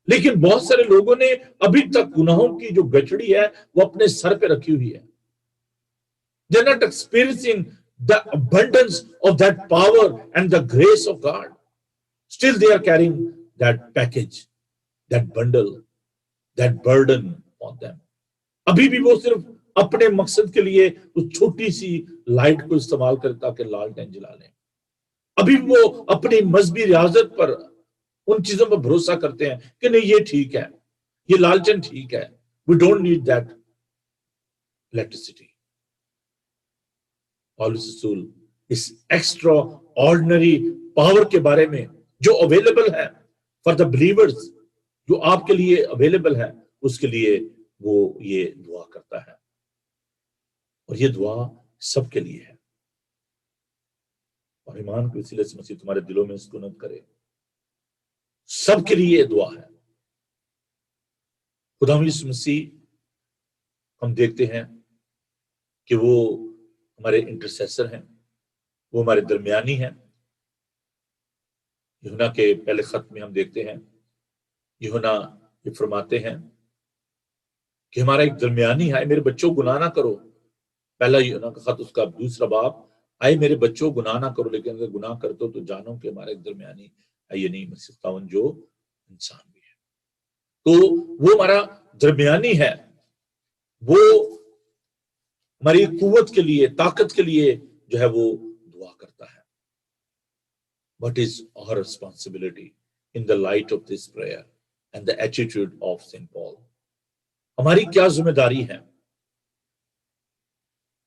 لیکن بہت سارے لوگوں نے ابھی تک گناہوں کی جو گٹھڑی ہے وہ اپنے سر پہ رکھی ہوئی ہے. They're not experiencing the abundance of that power and the grace of God. Still they are carrying that package, that bundle, that burden on them. ابھی بھی وہ صرف اپنے مقصد کے لیے اس چھوٹی سی لائٹ کو استعمال کرتے تاکہ لالٹین جلا لیں. ابھی وہ اپنی مذہبی ریاضت پر، ان چیزوں پر بھروسہ کرتے ہیں کہ نہیں یہ ٹھیک ہے، یہ لالٹین ٹھیک ہے. We don't need that electricity. پالوس رسول اس ایکسٹرا آرڈنری پاور کے بارے میں جو اویلیبل ہے فار دا بلیورز، جو آپ کے لیے اویلیبل ہے، اس کے لیے وہ یہ دعا کرتا ہے. اور یہ دعا سب کے لیے ہے. اور ایمان کے وسیلے سے مسیح تمہارے دلوں میں سکونت کرے. سب کے لیے یہ دعا ہے. خدا یسوع مسیح ہم دیکھتے ہیں کہ وہ ہمارے انٹرسیسر ہیں، وہ ہمارے درمیانی ہیں. یوحنا کے پہلے خط میں ہم دیکھتے ہیں یوحنا یہ فرماتے ہیں کہ ہمارا ایک درمیانی ہے. میرے بچوں گناہ نہ کرو، پہلا یوحنا کا خط اس کا 2 باب، آئے میرے بچوں گناہ نہ کرو، لیکن اگر گناہ کرتے ہو تو جانو کہ ہمارا ایک درمیانی ہے، یہ نہیں مسیح خداوند جو انسان بھی ہے. تو وہ ہمارا درمیانی ہے، وہ ہماری قوت کے لیے، طاقت کے لیے جو ہے وہ دعا کرتا ہے. What is our responsibility in the light of this prayer and the attitude of St. Paul? ہماری کیا ذمہ داری ہے؟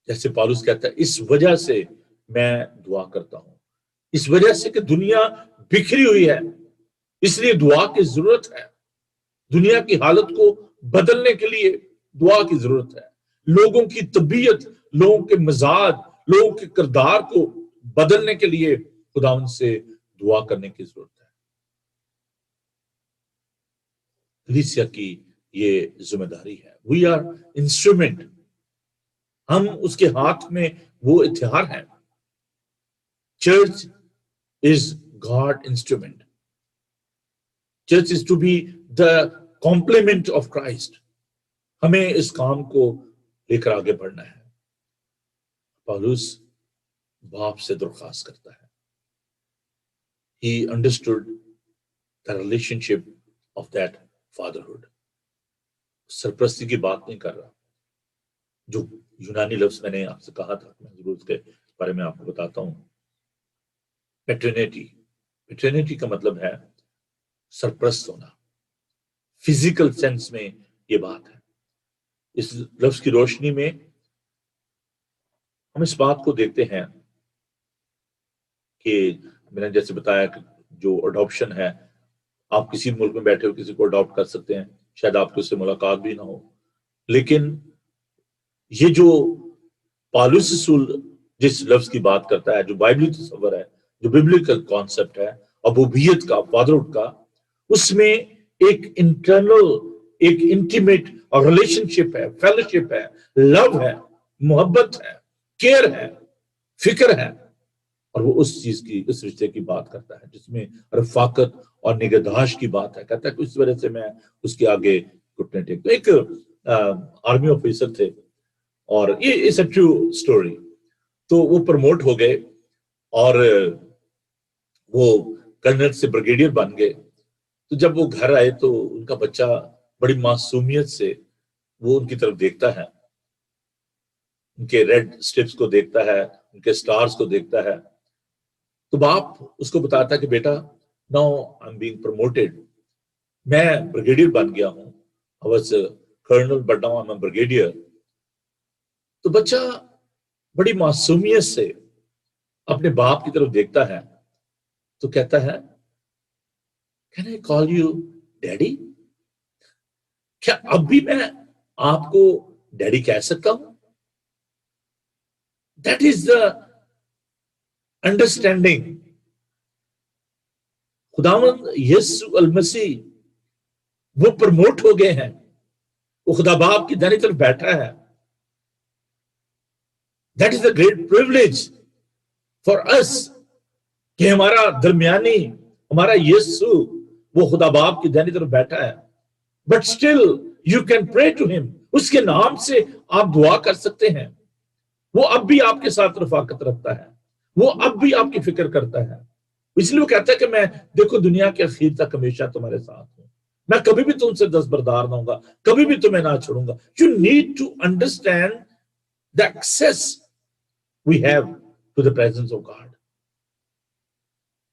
جیسے پالوس کہتا ہے اس وجہ سے میں دعا کرتا ہوں، اس وجہ سے کہ دنیا بکھری ہوئی ہے، اس لیے دعا کی ضرورت ہے. دنیا کی حالت کو بدلنے کے لیے دعا کی ضرورت ہے. لوگوں کی طبیعت، لوگوں کے مزاج، لوگوں کے کردار کو بدلنے کے لیے خداوند سے دعا کرنے کی ضرورت ہے. کلیسیا کی یہ ذمہ داری ہے. وی آر انسٹرومنٹ، ہم اس کے ہاتھ میں وہ ہتھیار ہیں. Church is God instrument. Church is to be the complement of Christ. ہمیں اس کام کو لے کر آگے بڑھنا ہے. پالوس باپ سے درخواست کرتا ہے. He understood the relationship of that fatherhood. سرپرستی کی بات نہیں کر رہا. جو یونانی لفظ میں نے آپ سے کہا تھا، میں ضرور اس کے بارے میں آپ کو بتاتا ہوں. پیٹرنیٹی. پیٹرنیٹی کا مطلب ہے سرپرست ہونا. فزیکل سینس میں یہ بات ہے. اس لفظ کی روشنی میں ہم اس بات کو دیکھتے ہیں کہ میں نے جیسے بتایا کہ جو اڈاپشن ہے، آپ کسی ملک میں بیٹھے ہو کسی کو اڈاپٹ کر سکتے ہیں، شاید آپ کو اس سے ملاقات بھی نہ ہو، لیکن یہ جو پالوس رسول جس لفظ کی بات کرتا ہے، جو بائبلی تصور ہے، جو ببلیکل کانسیپٹ ہے ابوبیت کا، فادرہڈ کا، اس میں ایک انٹرنل، ایک انٹیمیٹ ریلیشن شپ ہے، فیلوشپ ہے، لو ہے، محبت ہے، کیئر ہے، فکر ہے. اور وہ اس چیز کی، اس رشتے کی بات کرتا ہے جس میں رفاقت اور نگہداشت کی بات ہے. کہتا ہے کہ اس وجہ سے میں اس کے آگے گھٹنے ٹیکتا ہوں. ایک آرمی آفیسر تھے، اور یہ از اے ٹرو سٹوری. تو وہ پروموٹ ہو گئے اور وہ کرنل سے بریگیڈیئر بن گئے. تو جب وہ گھر آئے تو ان کا بچہ بڑی معصومیت سے وہ ان کی طرف دیکھتا ہے، ان کے ریڈ سٹرپس کو دیکھتا ہے، ان کے سٹارز کو دیکھتا ہے. تو باپ اس کو بتاتا ہے کہ بیٹا، now I am being promoted, میں بریگیڈیئر بن گیا ہوں. I was a colonel but now I'm a brigadier. تو بچہ بڑی معصومیت سے اپنے باپ کی طرف دیکھتا ہے تو کہتا ہے Can I call you daddy؟ کیا اب بھی میں آپ کو ڈیڈی کہہ سکتا ہوں؟ That is the understanding. خداوند یسوع المسیح وہ پروموٹ ہو گئے ہیں، وہ خدا باپ کی دائیں طرف بیٹھا ہے. That is a great privilege for us کہ ہمارا درمیانی، ہمارا یسوع وہ خدا باپ کی دائیں طرف بیٹھا ہے. But still you can pray to him. اس کے نام سے آپ دعا کر سکتے ہیں. وہ اب بھی آپ کے ساتھ رفاقت رکھتا ہے، وہ اب بھی آپ کی فکر کرتا ہے. اس لیے وہ کہتا ہے کہ میں دیکھو دنیا کے اخیر تک ہمیشہ تمہارے ساتھ ہوں، میں کبھی بھی تم سے دستبردار نہ ہوں گا، کبھی بھی تمہیں نہ چھوڑوں گا. You need to understand the access we have to the presence of God.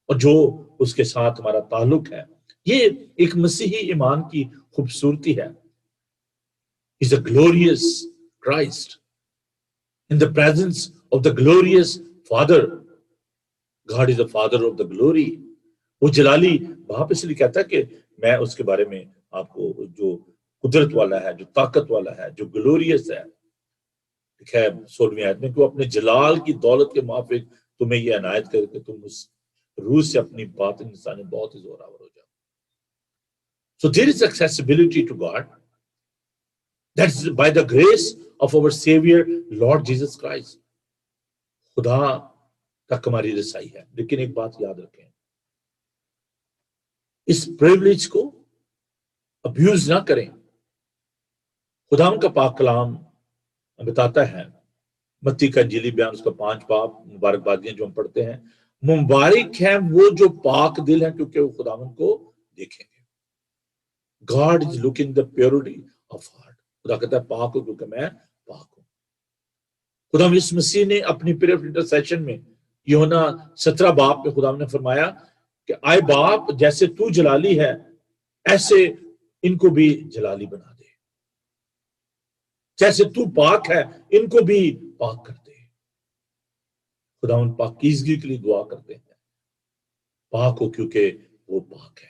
اور جو اس کے ساتھ ہمارا تعلق ہے، یہ ایک مسیحی ایمان کی خوبصورتی ہے. He's a glorious Christ in the presence of the glorious Father. God is the Father of the glory. وہ جلالی باپ اس لیے کہتا ہے کہ میں اس کے بارے میں آپ کو جو قدرت والا ہے، جو طاقت والا ہے، جو گلوریس ہے، 16ویں آیت میں کہ وہ اپنے جلال کی دولت کے موافق تمہیں یہ عنایت کرے کہ تم اس روح سے اپنی باطن انسان میں بہت ہی زوراور ہو جاؤ. So there is accessibility to God. That's by the grace of our Savior, Lord Jesus Christ. خدا تک ہماری رسائی ہے. لیکن ایک بات یاد رکھیں, اس پریولیج کو ابیوز نہ کریں. خدا کا پاک کلام بتاتا ہے, متی کا انجیلی بیان اس کا 5 باب, مبارک بادیاں جو ہم پڑھتے ہیں, مبارک ہیں وہ جو پاک دل ہیں کیونکہ وہ خداوند کو دیکھیں گے. God is looking the purity of heart. خدا کہتا ہے پاک ہو کیونکہ میں پاک ہوں. خدا یسوع مسیح نے اپنی پریئر آف انٹرسیشن میں یوحنا 17 باب میں خدا نے فرمایا کہ آئے باپ جیسے تو جلالی ہے ایسے ان کو بھی جلالی بنا دے, جیسے تو پاک ہے ان کو بھی پاک کر دے. خدا ان پاکیزگی کے لیے دعا کرتے ہیں, پاک ہو کیونکہ وہ پاک ہے.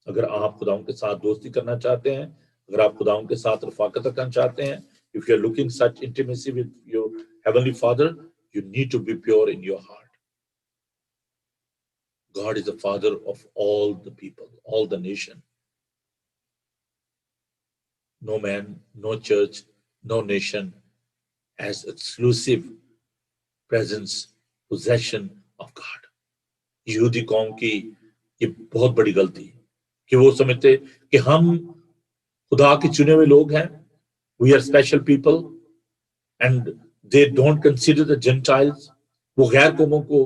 اگر آپ خدا ان کے ساتھ دوستی کرنا چاہتے ہیں, اگر آپ خدا ان کے ساتھ رفاقت رکھنا چاہتے ہیں, if you are looking such intimacy with your heavenly Father, you need to be pure in your heart. God is the Father of all the people, all the nation. No man, no church, no nation has exclusive presence, possession of God. یہودی قوم کی یہ بہت بڑی غلطی کہ وہ سمجھتے کہ ہم خدا کے چنے ہوئے لوگ ہیں. We are special people and they don't consider the Gentiles. وہ غیر قوموں کو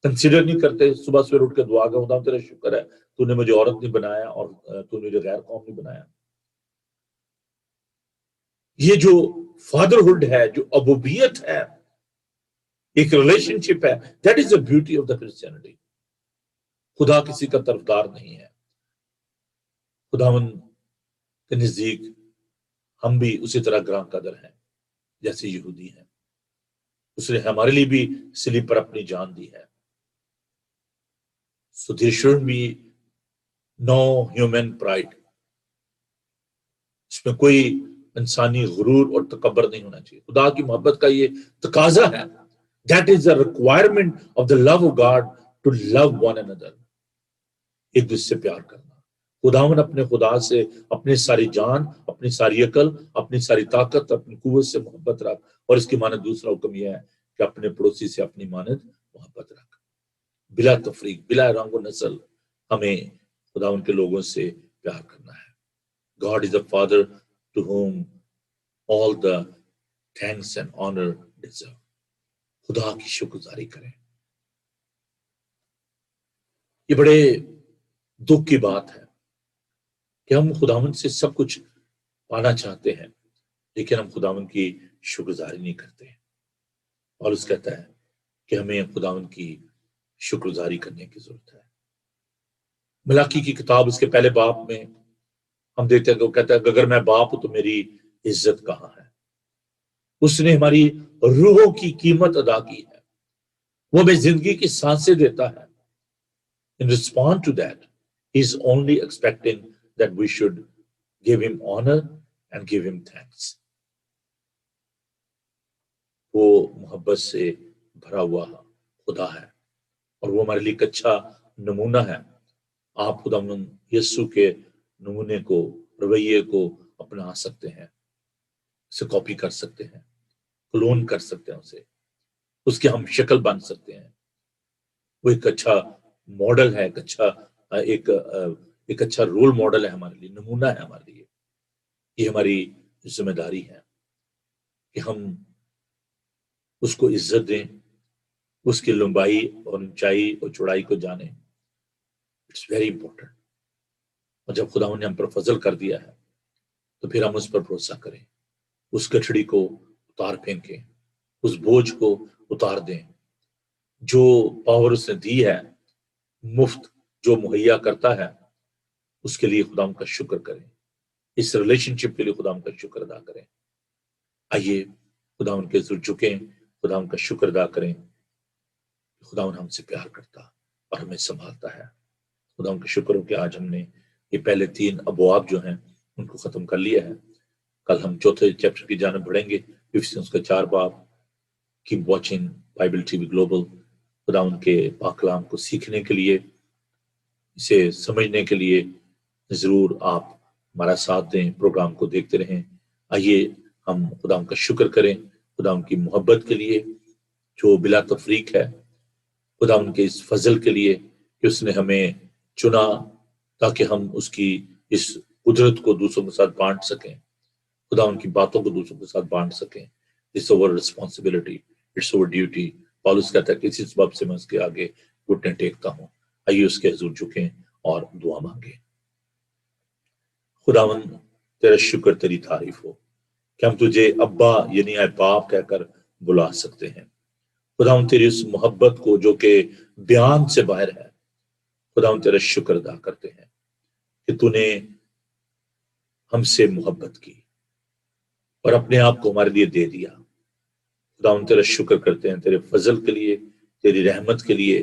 کنسیڈر نہیں کرتے. صبح سویر اٹھ کے دعا گا, خدا تیرا شکر ہے تو نے مجھے عورت نہیں بنایا اور تو نے مجھے غیر قوم نہیں بنایا. یہ جو فادرہڈ ہے, جو ابوبیت ہے, ایک ریلیشن شپ ہے, that is the beauty of the Christianity. خدا کسی کا طرفدار نہیں ہے. خداوند کے نزدیک ہم بھی اسی طرح گراں قدر ہیں جیسے یہودی ہیں. اس نے ہمارے لیے بھی صلیب پر اپنی جان دی ہے. So there shouldn't be no human pride. اس میں کوئی انسانی غرور اور تکبر نہیں ہونا چاہیے. خدا کی محبت کا یہ تقاضا ہے. That is the requirement of the love of God, to love one another. ایک دوسرے سے پیار کرنا. خداوند اپنے خدا سے اپنی ساری جان, اپنی ساری عقل, اپنی ساری طاقت, اپنی قوت سے محبت رکھ. اور اس کی مانند دوسرا حکم یہ ہے کہ اپنے پڑوسی سے اپنی مانند محبت رکھ, بلا تفریق, بلا رنگ و نسل. ہمیں خداوند کے لوگوں سے پیار کرنا ہے. God is the Father to whom all the thanks and honor deserve. خدا کی شکر گزاری کریں. یہ بڑے دکھ کی بات ہے کہ ہم خداوند سے سب کچھ پانا چاہتے ہیں لیکن ہم خداوند کی شکر گزاری نہیں کرتے. اور اس کہتا ہے کہ ہمیں خداوند کی شکر گزاری کرنے کی ضرورت ہے. ملاکی کی کتاب اس کے پہلے باب میں ہم دیکھتے ہیں کہ وہ کہتا ہے کہ اگر میں باپ ہوں تو میری عزت کہاں ہے. اس نے ہماری روحوں کی قیمت ادا کی ہے. وہ ہمیں زندگی کی سانسیں دیتا ہے. In response to that, he is only expecting that we should give him honor and give him thanks. وہ محبت سے بھرا ہوا خدا ہے اور وہ ہمارے لیے ایک اچھا نمونہ ہے. آپ خدا یسوع کے نمونے کو, رویے کو اپنا سکتے ہیں, اسے کاپی کر سکتے ہیں, کلون کر سکتے ہیں, اسے اس کے ہم شکل بن سکتے ہیں. وہ ایک اچھا ماڈل ہے, ایک اچھا رول ماڈل ہے ہمارے لیے, نمونہ ہے ہمارے لیے. یہ ہماری ذمہ داری ہے کہ ہم اس کو عزت دیں, اس کی لمبائی اور اونچائی اور چوڑائی کو جانیں. It's very important. اور جب خدا نے ہم پر فضل کر دیا ہے تو پھر ہم اس پر بھروسہ کریں, اس گٹھڑی کو اتار پھینکیں, اس بوجھ کو اتار دیں. جو پاور اس نے دی ہے, مفت جو مہیا کرتا ہے, اس کے لیے خدا کا شکر کریں. اس ریلیشن شپ کے لیے خدا کا شکر ادا کریں. آئیے خدا ان کے ذر جھکیں, خدا ان کا شکر ادا کریں. خدا ہم سے پیار کرتا اور ہمیں سنبھالتا ہے. خدا ان کا شکر ہو کہ آج ہم نے یہ پہلے 3 ابواب جو ہیں ان کو ختم کر لیا ہے. کل ہم چوتھے چیپٹر کی جانب بڑھیں گے, افسیونس کا 4 باب. Keep watching Bible T V global, خدا ان کے پاک کلام کو سیکھنے کے لیے، اسے سمجھنے کے لیے ضرور آپ ہمارا ساتھ دیں، پروگرام کو دیکھتے رہیں۔ آئیے ہم خدا کا شکر کریں، خدا ان کی محبت کے لیے جو بلا تفریق ہے، خدا ان کے اس فضل کے لیے کہ اس نے ہمیں چنا تاکہ ہم اس کی اس قدرت کو دوسروں کے ساتھ بانٹ سکیں، خدا ان کی باتوں کو دوسروں کے ساتھ بانٹ سکیں۔ It's our responsibility, it's our duty. پالوس کہتا ہے کہ اسی سبب سے میں اس کے آگے گھٹنے ٹیکتا ہوں۔ آئیے اس کے حضور جھکیں اور دعا مانگیں۔ خداوند تیرا شکر، تیری تعریف ہو کہ ہم تجھے ابا یعنی اے باپ کہہ کر بلا سکتے ہیں۔ خداوند تیری اس محبت کو جو کہ بیان سے باہر ہے، خداوند تیرا شکر ادا کرتے ہیں کہ تو نے ہم سے محبت کی اور اپنے آپ کو ہمارے لیے دے دیا۔ خداوند تیرا شکر کرتے ہیں تیرے فضل کے لیے، تیری رحمت کے لیے،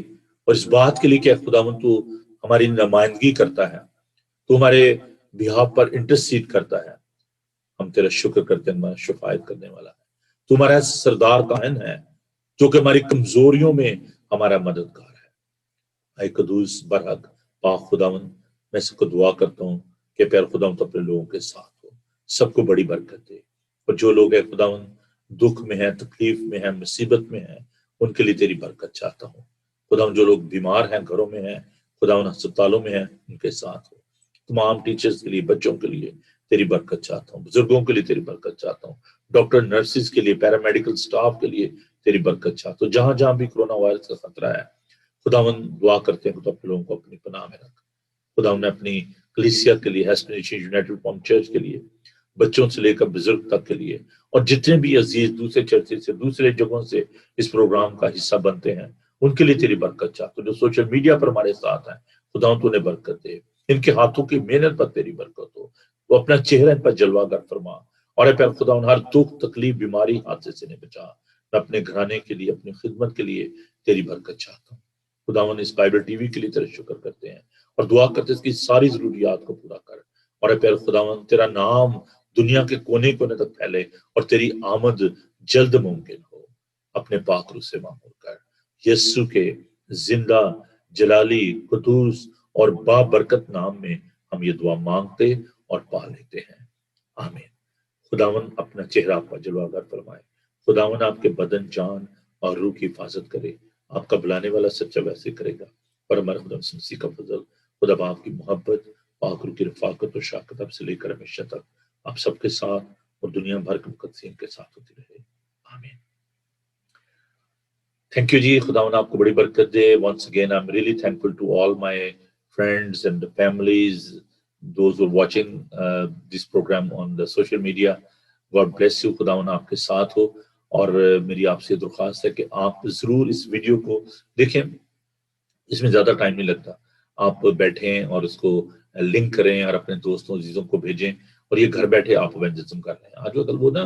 اور اس بات کے لیے کہ خداوند تو ہماری نمائندگی کرتا ہے، تو ہمارے بہاف پر انٹرسیڈ کرتا ہے۔ ہم تیرا شکر کرتے ہیں، ہمارا شفاعت کرنے والا ہے، تو ہمارا سردار کائن ہے جو کہ ہماری کمزوریوں میں ہمارا مددگار ہے۔ اے قدوس برحق پاک خداوند، میں سب کو دعا کرتا ہوں کہ پیر خداوند اپنے لوگوں کے ساتھ ہو، سب کو بڑی برکت دے، اور جو لوگ اے خداوند دکھ میں ہیں، تکلیف میں ہیں، مصیبت میں ہیں، ان کے لیے تیری برکت چاہتا ہوں۔ خداوند جو لوگ بیمار ہیں، گھروں میں ہیں، خداوند ہسپتالوں میں ہیں، ان کے ساتھ ہو۔ تمام ٹیچرز کے لیے، بچوں کے لیے تیری برکت چاہتا ہوں، بزرگوں کے لیے تیری برکت چاہتا ہوں، ڈاکٹر نرسز کے لیے، پیرامیڈیکل سٹاف کے لیے تیری برکت چاہتا ہوں۔ جہاں جہاں بھی کرونا وائرس کا خطرہ ہے، خداوند دعا کرتے ہیں کہ تو اپنے لوگوں کو اپنی پناہ میں رکھ۔ خداوند نے اپنی کلیسیا کے لیے، ہیسپنیشن یونائٹڈ ریفارم چرچ کے لیے، بچوں سے لے کر بزرگ تک کے لیے، اور جتنے بھی عزیز دوسرے چرچ سے، دوسرے جگہوں سے اس پروگرام کا حصہ بنتے ہیں، ان کے لیے تیری برکت چاہتا ہوں۔ جو سوشل میڈیا پر ہمارے ساتھ ہیں، خداوند تو انہیں برکت دے، ان کے ہاتھوں کی محنت پر تیری برکت ہو، وہ اپنا چہرہ ان پر جلوہ گر فرما، اور اے پیر خداوند ہر دکھ، تکلیف، بیماری، حادثے سے انہیں بچا۔ میں اپنے گھرانے کے لیے، اپنی خدمت کے لیے تیری برکت چاہتا ہوں۔ خداوند اس بائبل ٹی وی کے لیے تیرا شکر کرتے ہیں اور دعا کرتے ہیں اس کی ساری ضروریات کو پورا کر، اور اے پیر خداوند تیرا نام دنیا کے کونے کونے تک پھیلے اور تیری آمد جلد ممکن ہو۔ اپنے پاک روح سے معمور کر، یسوع کے زندہ، جلالی، قدوس اور بابرکت نام میں ہم یہ دعا مانگتے اور پا لیتے ہیں، آمین۔ خداوند اپنا چہرہ آپ پر جلوہ گر فرمائے، خداوند آپ کے بدن، جان اور روح کی حفاظت کرے۔ آپ کا بلانے والا سچا ویسے کرے گا، اور ہمارے خدا مسیح کا فضل، خدا باپ کی محبت، پاک روح کی رفاقت اور شراکت اب سے لے کر ہمیشہ تک آپ سب کے ساتھ اور دنیا بھر کے مقدسین کے ساتھ ہوتی رہے، آمین۔ تھینک یو جی، خداوند آپ کو بڑی برکت دے۔ once again I'm really thankful to all my friends and families, those who are watching this program on the social media. God bless you، خداوند آپ کے ساتھ ہو، اور میری آپ سے درخواست ہے کہ آپ ضرور اس ویڈیو کو دیکھیں، اس میں زیادہ ٹائم نہیں لگتا، آپ بیٹھیں اور اس کو لنک کریں اور اپنے دوستوں عزیزوں کو بھیجیں، اور یہ گھر بیٹھے آپ ایونجلزم کر رہے ہیں۔ آج کل وہ نا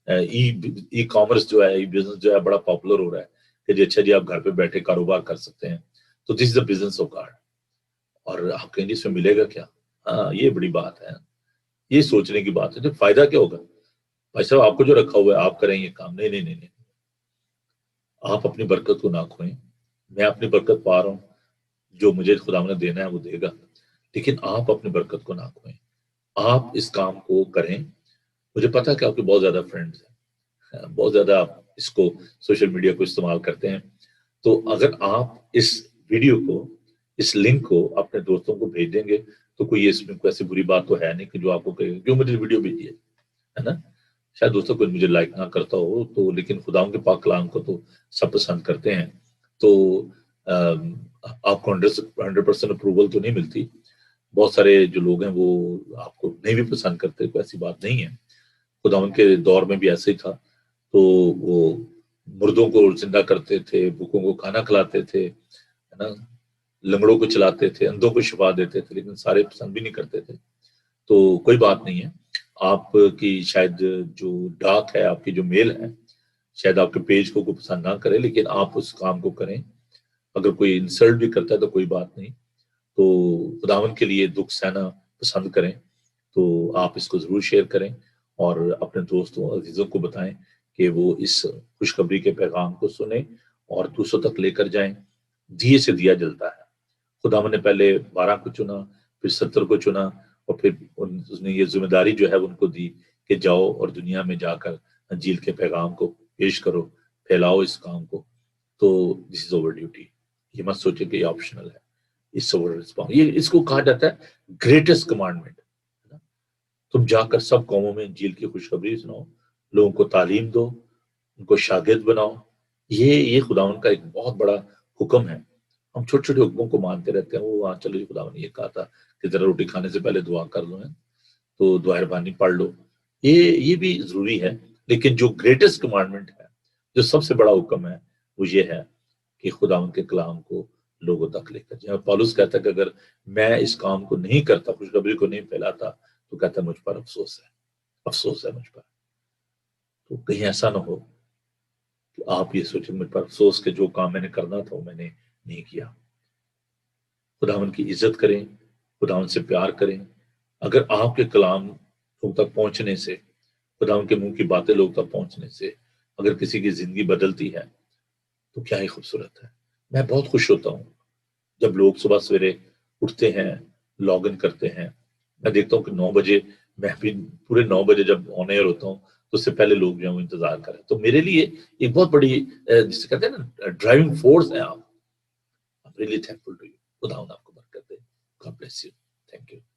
ای کامرس جو ہے، ای بزنس جو ہے بڑا پاپولر ہو رہا ہے کہ جی اچھا جی آپ گھر پہ بیٹھے کاروبار کر سکتے ہیں، تو دس از دا بزنس آف گاڈ۔ اور آپ کہیں گے اس میں ملے گا کیا؟ ہاں یہ بڑی بات ہے، یہ سوچنے کی بات ہے، تو فائدہ کیا ہوگا؟ بھائی صاحب آپ کو جو رکھا ہوا ہے آپ کریں یہ کام، نہیں نہیں نہیں نہیں، آپ اپنی برکت کو نہ کھوئیں۔ میں اپنی برکت پا رہا ہوں، جو مجھے خدا نے دینا ہے وہ دے گا، لیکن آپ اپنی برکت کو نہ کھوئیں، آپ اس کام کو کریں۔ مجھے پتا ہے کہ آپ کے بہت زیادہ فرینڈز ہیں، بہت زیادہ آپ اس کو سوشل میڈیا کو استعمال کرتے ہیں، تو اگر آپ اس ویڈیو کو، اس لنک کو اپنے دوستوں کو بھیج دیں گے تو کوئی اس میں کوئی ایسی بری بات تو ہے نہیں کہ جو آپ کو کہے کیوں مجھے ویڈیو بھیجیے، ہے نا؟ شاید دوستوں کو مجھے لائک نہ کرتا ہو تو، لیکن خداؤں کے پاک کلام کو تو سب پسند کرتے ہیں، تو آپ کو 100% اپروول تو نہیں ملتی، بہت سارے جو لوگ ہیں وہ آپ کو نہیں بھی پسند کرتے، کوئی ایسی بات نہیں ہے۔ خداوند کے دور میں بھی ایسے ہی تھا، تو وہ مردوں کو زندہ کرتے تھے، بھوکوں کو کھانا کھلاتے تھے، ہے نا، لنگڑوں کو چلاتے تھے، اندھوں کو شفا دیتے تھے، لیکن سارے پسند بھی نہیں کرتے تھے۔ تو کوئی بات نہیں ہے، آپ کی شاید جو ڈاک ہے، آپ کی جو میل ہے، شاید آپ کے پیج کو کوئی پسند نہ کرے، لیکن آپ اس کام کو کریں۔ اگر کوئی انسلٹ بھی کرتا ہے تو کوئی بات نہیں، تو خداوند کے لیے دکھ سہنا پسند کریں، تو آپ اس کو ضرور شیئر کریں اور اپنے دوستوں عزیزوں کو بتائیں کہ وہ اس خوشخبری کے پیغام کو سنیں اور دوسروں تک لے کر جائیں. دیے سے دیا جلتا ہے. خدا نے پہلے 12 کو چنا، پھر 70 کو چنا، اور پھر اس نے یہ ذمہ داری جو ہے ان کو دی کہ جاؤ اور دنیا میں جا کر انجیل کے پیغام کو پیش کرو، پھیلاؤ اس کام کو. تو دس از اوور ڈیوٹی. یہ مت سوچے کہ یہ آپشنل ہے، اس اوور رسپانس. یہ اس کو کہا جاتا ہے گریٹسٹ کمانڈمنٹ. تم جا کر سب قوموں میں انجیل کی خوشخبری سناؤ، لوگوں کو تعلیم دو، ان کو شاگرد بناؤ. یہ خداوند کا ایک بہت بڑا حکم ہے. ہم چھوٹے چھوٹے حکموں کو مانتے رہتے ہیں. وہ چلو یہ خداوند نے یہ کہا تھا کہ ذرا روٹی کھانے سے پہلے دعا کر لو، تو دعا ربانی پڑھ لو. یہ بھی ضروری ہے. لیکن جو گریٹسٹ کمانڈمنٹ ہے، جو سب سے بڑا حکم ہے، وہ یہ ہے کہ خداوند کے کلام کو لوگوں تک لے کر جائیں. پالوس کہتا ہے کہ اگر میں اس کام کو نہیں کرتا، خوشخبری کو نہیں پھیلاتا، تو کہتا ہے مجھ پر افسوس ہے، افسوس ہے مجھ پر. تو کہیں ایسا نہ ہو کہ آپ یہ سوچیں مجھ پر افسوس کہ جو کام میں نے کرنا تھا وہ میں نے نہیں کیا. خداوند کی عزت کریں، خداوند سے پیار کریں. اگر آپ کے کلام لوگ تک پہنچنے سے، خداوند کے منہ کی باتیں لوگ تک پہنچنے سے اگر کسی کی زندگی بدلتی ہے تو کیا ہی خوبصورت ہے. میں بہت خوش ہوتا ہوں جب لوگ صبح سویرے اٹھتے ہیں، لاگ ان کرتے ہیں. میں دیکھتا ہوں کہ 9 بجے، میں بھی پورے 9 بجے جب آن ایئر ہوتا ہوں تو اس سے پہلے لوگ جو ہیں وہ انتظار کریں. تو میرے لیے ایک بہت بڑی جسے کہتے ہیں نا ڈرائیونگ فورس ہے آپ. I'm really thankful to you. خداوند آپ کو برکت دے. God bless you. Thank you.